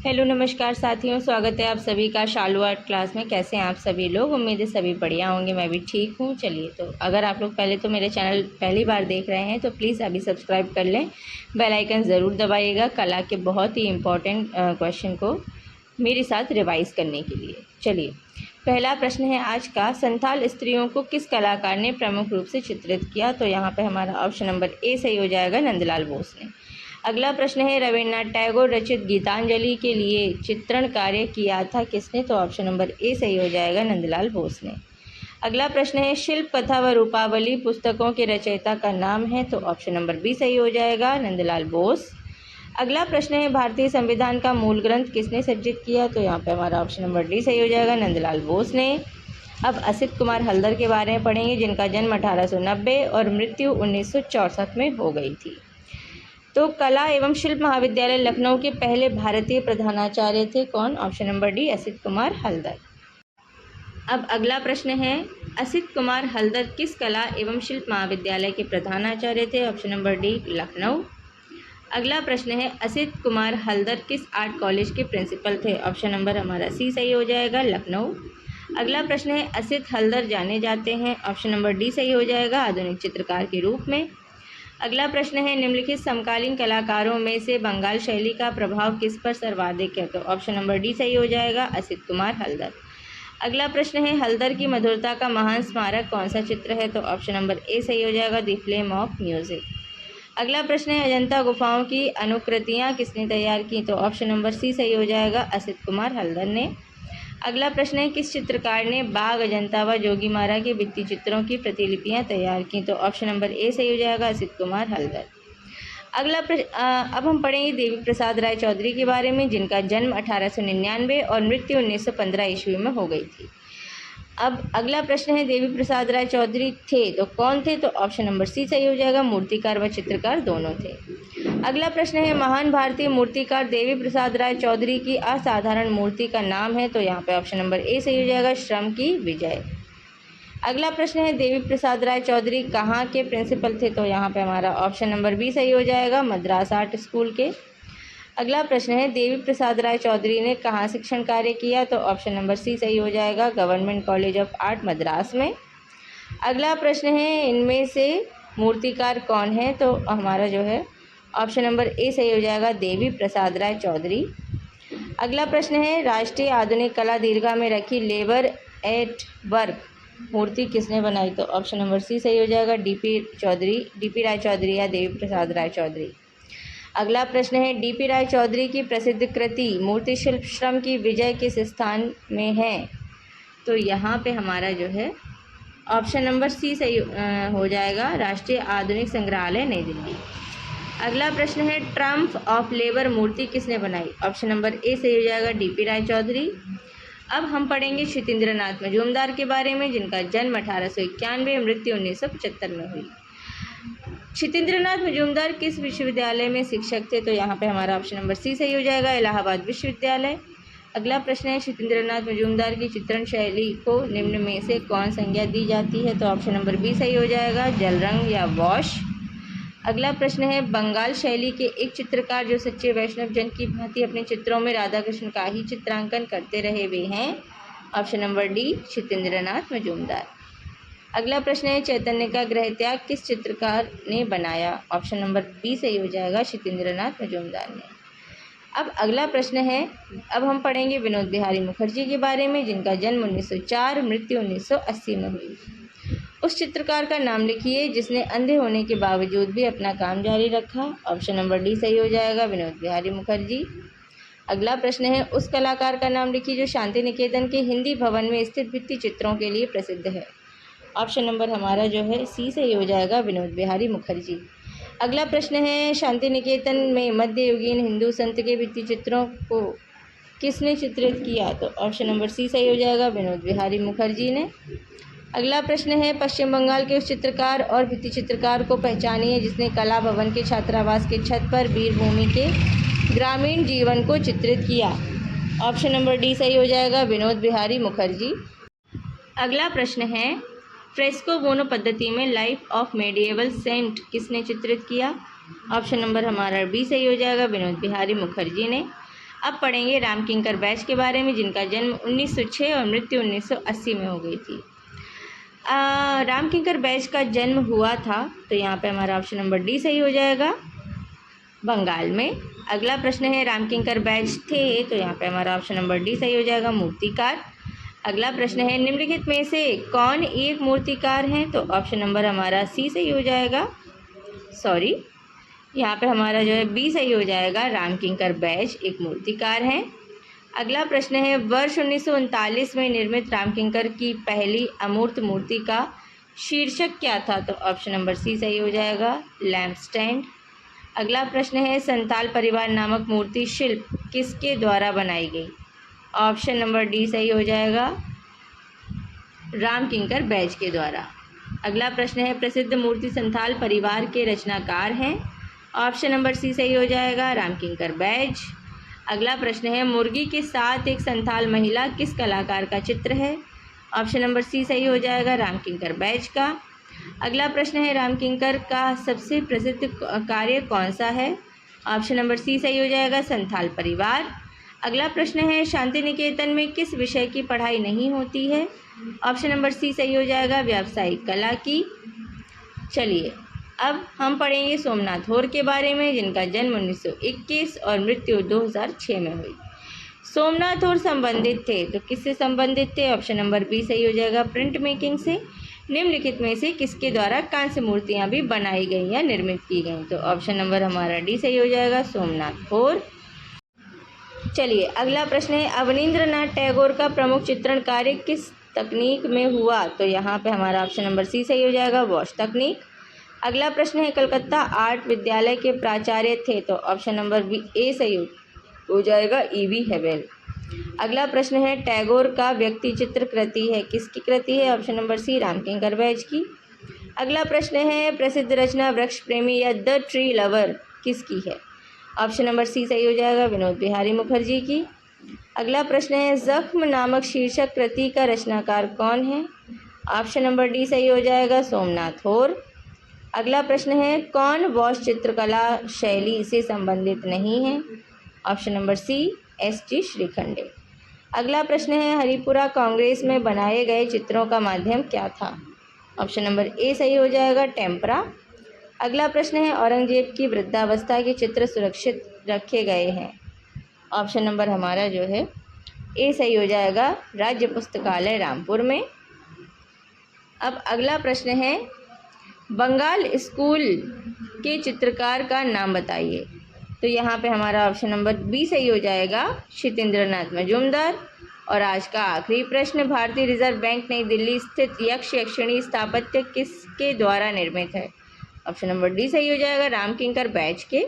Hello नमस्कार साथियों, स्वागत है आप सभी का शालू आर्ट क्लास में। कैसे हैं आप सभी लोग? उम्मीद है सभी बढ़िया होंगे, मैं भी ठीक हूँ। चलिए, तो अगर आप लोग पहले तो मेरे चैनल पहली बार देख रहे हैं तो प्लीज़ अभी सब्सक्राइब कर लें, बेल आइकन ज़रूर दबाइएगा कला के बहुत ही इम्पोर्टेंट क्वेश्चन को मेरे साथ रिवाइज़ करने के लिए। चलिए, पहला प्रश्न है आज का, संथाल स्त्रियों को किस कलाकार ने प्रमुख रूप से चित्रित किया? तो यहाँ पर हमारा ऑप्शन नंबर ए सही हो जाएगा, नंदलाल बोस ने। अगला प्रश्न है, रविन्द्रनाथ टैगोर रचित गीतांजलि के लिए चित्रण कार्य किया था किसने? तो ऑप्शन नंबर ए सही हो जाएगा, नंदलाल बोस ने। अगला प्रश्न है, शिल्प कथा व रूपावली पुस्तकों के रचयिता का नाम है? तो ऑप्शन नंबर बी सही हो जाएगा, नंदलाल बोस। अगला प्रश्न है, भारतीय संविधान का मूल ग्रंथ किसने सृजित किया? तो यहाँ पे हमारा ऑप्शन नंबर डी सही हो जाएगा, नंदलाल बोस ने। अब असित कुमार हल्दर के बारे में पढ़ेंगे, जिनका जन्म 1890 और मृत्यु 1964 में हो गई थी। तो कला एवं शिल्प महाविद्यालय लखनऊ के पहले भारतीय प्रधानाचार्य थे कौन? Option number D, Asit Kumar Haldar. अब अगला प्रश्न है, असित कुमार हल्दर किस कला एवं शिल्प महाविद्यालय के प्रधानाचार्य थे? Option number D, Lucknow. अगला प्रश्न है, असित कुमार हल्दर किस आर्ट कॉलेज के प्रिंसिपल थे? ऑप्शन नंबर हमारा सी सही हो जाएगा, लखनऊ। अगला प्रश्न है, असित हल्दर जाने जाते हैं? ऑप्शन नंबर डी सही हो जाएगा, आधुनिक चित्रकार के रूप में। अगला प्रश्न है, निम्नलिखित समकालीन कलाकारों में से बंगाल शैली का प्रभाव किस पर सर्वाधिक है? तो ऑप्शन नंबर डी सही हो जाएगा, असित कुमार हल्दर। अगला प्रश्न है, हल्दर की मधुरता का महान स्मारक कौन सा चित्र है? तो ऑप्शन नंबर ए सही हो जाएगा, द फ्लेम ऑफ म्यूजिक। अगला प्रश्न है, अजंता गुफाओं की अनुकृतियाँ किसने तैयार की? तो ऑप्शन नंबर सी सही हो जाएगा, असित कुमार हल्दर ने। अगला प्रश्न है, किस चित्रकार ने बाघ, अजंता व जोगीमारा के भित्ति चित्रों की प्रतिलिपियां तैयार की? तो ऑप्शन नंबर ए सही हो जाएगा, असित कुमार हल्दर। अगला प्रश्न, अब हम पढ़ेंगे देवी प्रसाद राय चौधरी के बारे में, जिनका जन्म 1899 और मृत्यु 1915 ईस्वी में हो गई थी। अब अगला प्रश्न है, देवी प्रसाद राय चौधरी थे तो कौन थे? तो ऑप्शन नंबर सी सही हो जाएगा, मूर्तिकार व चित्रकार दोनों थे। अगला प्रश्न है, महान भारतीय मूर्तिकार देवी प्रसाद राय चौधरी की असाधारण मूर्ति का नाम है? तो यहाँ पे ऑप्शन नंबर ए सही हो जाएगा, श्रम की विजय। अगला प्रश्न है, देवी प्रसाद राय चौधरी कहाँ के प्रिंसिपल थे? तो यहाँ पे हमारा ऑप्शन नंबर बी सही हो जाएगा, मद्रास आर्ट स्कूल के। अगला प्रश्न है, देवी प्रसाद राय चौधरी ने कहाँ शिक्षण कार्य किया? तो ऑप्शन नंबर सी सही हो जाएगा, government college of art Madras में। अगला प्रश्न है, इनमें से मूर्तिकार कौन है? तो हमारा जो है ऑप्शन नंबर ए सही हो जाएगा, देवी प्रसाद राय चौधरी। अगला प्रश्न है, राष्ट्रीय आधुनिक कला दीर्घा में रखी लेबर एट वर्क मूर्ति किसने बनाई? तो ऑप्शन नंबर सी सही हो जाएगा, डीपी राय चौधरी या देवी प्रसाद राय चौधरी। अगला प्रश्न है, डीपी राय चौधरी की प्रसिद्ध कृति मूर्ति शिल्प श्रम की विजय किस स्थान में है? तो यहाँ पे हमारा जो है ऑप्शन नंबर सी सही हो जाएगा, राष्ट्रीय आधुनिक संग्रहालय नई दिल्ली। अगला प्रश्न है, ट्रम्प ऑफ लेबर मूर्ति किसने बनाई? ऑप्शन नंबर ए सही हो जाएगा, डीपी राय चौधरी। अब हम पढ़ेंगे क्षितेंद्रनाथ मजूमदार के बारे में, जिनका जन्म 1891 मृत्यु 1975 में हुई। क्षितेंद्रनाथ मजूमदार किस विश्वविद्यालय में शिक्षक थे? तो यहाँ पे हमारा ऑप्शन नंबर सी सही हो जाएगा, इलाहाबाद विश्वविद्यालय। अगला प्रश्न है, क्षितेंद्रनाथ मजूमदार की चित्रण शैली को निम्न में से कौन संज्ञा दी जाती है? तो ऑप्शन नंबर बी सही हो जाएगा, जल रंग या वॉश। अगला प्रश्न है, बंगाल शैली के एक चित्रकार जो सच्चे वैष्णव जन की भांति अपने चित्रों में राधा कृष्ण का ही चित्रांकन करते रहे वे हैं? Option number D, Kshitendranath Majumdar. अगला प्रश्न है, चैतन्य का गृह त्याग किस चित्रकार ने बनाया? ऑप्शन नंबर बी सही हो जाएगा, क्षितेंद्रनाथ मजूमदार ने। अब अगला प्रश्न है, अब हम पढ़ेंगे विनोद बिहारी मुखर्जी के बारे में, जिनका जन्म 1904 मृत्यु 1980 में हुई। उस चित्रकार का नाम लिखिए जिसने अंधे होने के बावजूद भी अपना काम जारी रखा। ऑप्शन नंबर डी सही हो जाएगा, विनोद बिहारी मुखर्जी। अगला प्रश्न है, उस कलाकार का नाम लिखिए जो शांति निकेतन के हिंदी भवन में स्थित भित्ति चित्रों के लिए प्रसिद्ध है। ऑप्शन नंबर हमारा जो है सी सही हो जाएगा, विनोद बिहारी मुखर्जी। अगला प्रश्न है, शांति निकेतन में मध्ययुगीन हिंदू संत के भित्ति चित्रों को किसने चित्रित किया? तो ऑप्शन नंबर सी सही हो जाएगा, विनोद बिहारी मुखर्जी ने। अगला प्रश्न है, पश्चिम बंगाल के उस चित्रकार और भित्ति चित्रकार को पहचानिए जिसने कला भवन के छात्रावास के छत पर वीरभूमि के ग्रामीण जीवन को चित्रित किया। ऑप्शन नंबर डी सही हो जाएगा, विनोद बिहारी मुखर्जी। अगला प्रश्न है, फ्रेस्को बोनो पद्धति में लाइफ ऑफ मेडिएवल सेंट किसने चित्रित किया? ऑप्शन नंबर हमारा बी सही हो जाएगा, विनोद बिहारी मुखर्जी ने। अब पढ़ेंगे रामकिंकर बैच के बारे में, जिनका जन्म 1906 और मृत्यु 1980 में हो गई थी। रामकिंकर बैच का जन्म हुआ था, तो यहाँ पे हमारा ऑप्शन नंबर डी सही हो जाएगा, बंगाल में। अगला प्रश्न है रामकिंकर बैच थे, तो यहाँ पे हमारा ऑप्शन नंबर डी सही हो जाएगा, मूर्तिकार। अगला प्रश्न है निम्नलिखित में से कौन एक मूर्तिकार हैं, तो ऑप्शन नंबर हमारा सी सही हो जाएगा, सॉरी यहाँ पे हमारा जो है बी सही हो जाएगा, रामकिंकर बैच एक मूर्तिकार हैं। अगला प्रश्न है वर्ष 1939 में निर्मित रामकिंकर की पहली अमूर्त मूर्ति का शीर्षक क्या था, तो ऑप्शन नंबर सी सही हो जाएगा, लैम्प स्टैंड। अगला प्रश्न है संताल परिवार नामक मूर्ति शिल्प किसके द्वारा बनाई गई, ऑप्शन नंबर डी सही हो जाएगा, रामकिंकर बैच के द्वारा। अगला प्रश्न है प्रसिद्ध मूर्ति संथाल परिवार के रचनाकार हैं, ऑप्शन नंबर सी सही हो जाएगा, रामकिंकर बैच। अगला प्रश्न है मुर्गी के साथ एक संथाल महिला किस कलाकार का चित्र है, ऑप्शन नंबर सी सही हो जाएगा, रामकिंकर बैच का। अगला प्रश्न है रामकिंकर का सबसे प्रसिद्ध कार्य कौन सा है, ऑप्शन नंबर सी सही हो जाएगा, संथाल परिवार। अगला प्रश्न है शांति निकेतन में किस विषय की पढ़ाई नहीं होती है, ऑप्शन नंबर सी सही हो जाएगा, व्यावसायिक कला की। चलिए अब हम पढ़ेंगे सोमनाथ होर के बारे में, जिनका जन्म 1921 और मृत्यु 2006 में हुई। सोमनाथ होर संबंधित थे, तो किससे संबंधित थे, ऑप्शन नंबर बी सही हो जाएगा, प्रिंट मेकिंग से। निम्नलिखित में से किसके द्वारा कांस्य मूर्तियां भी बनाई गई या निर्मित की गई, तो ऑप्शन नंबर हमारा डी सही हो जाएगा, सोमनाथ होर। चलिए अगला प्रश्न है अवनींद्रनाथ टैगोर का प्रमुख चित्रण कार्य किस तकनीक में हुआ, तो यहाँ पे हमारा ऑप्शन नंबर सी सही हो जाएगा, वॉश तकनीक। अगला प्रश्न है कलकत्ता आर्ट विद्यालय के प्राचार्य थे, तो ऑप्शन नंबर बी ए सही हो जाएगा, ई.वी. हेवेल। अगला प्रश्न है टैगोर का व्यक्ति चित्र कृति है, किसकी कृति है, option number C, Ramkinkar Baij की। अगला प्रश्न है प्रसिद्ध रचना वृक्ष प्रेमी या द ट्री लवर किसकी है, ऑप्शन नंबर सी सही हो जाएगा, विनोद बिहारी मुखर्जी की। अगला प्रश्न है जख्म नामक शीर्षक कृति का रचनाकार कौन है, ऑप्शन नंबर डी सही हो जाएगा, सोमनाथ होर। अगला प्रश्न है कौन वॉश चित्रकला शैली से संबंधित नहीं है, option number C, S G. Shrikhande. अगला प्रश्न है हरिपुरा कांग्रेस में बनाए गए चित्रों का माध्यम क्या था, ऑप्शन नंबर ए सही हो जाएगा, टेम्परा। अगला प्रश्न है औरंगजेब की वृद्धावस्था के चित्र सुरक्षित रखे गए हैं, ऑप्शन नंबर हमारा जो है ए सही हो जाएगा, राज्य पुस्तकालय रामपुर में। अब अगला प्रश्न है बंगाल स्कूल के चित्रकार का नाम बताइए, तो यहाँ पे हमारा ऑप्शन नंबर बी सही हो जाएगा, क्षितेंद्रनाथ मजूमदार। और आज का आखिरी प्रश्न भारतीय रिजर्व बैंक नई दिल्ली स्थित यक्ष यक्षिणी स्थापत्य किसके द्वारा निर्मित है, ऑप्शन नंबर डी सही हो जाएगा, रामकिंकर बैच के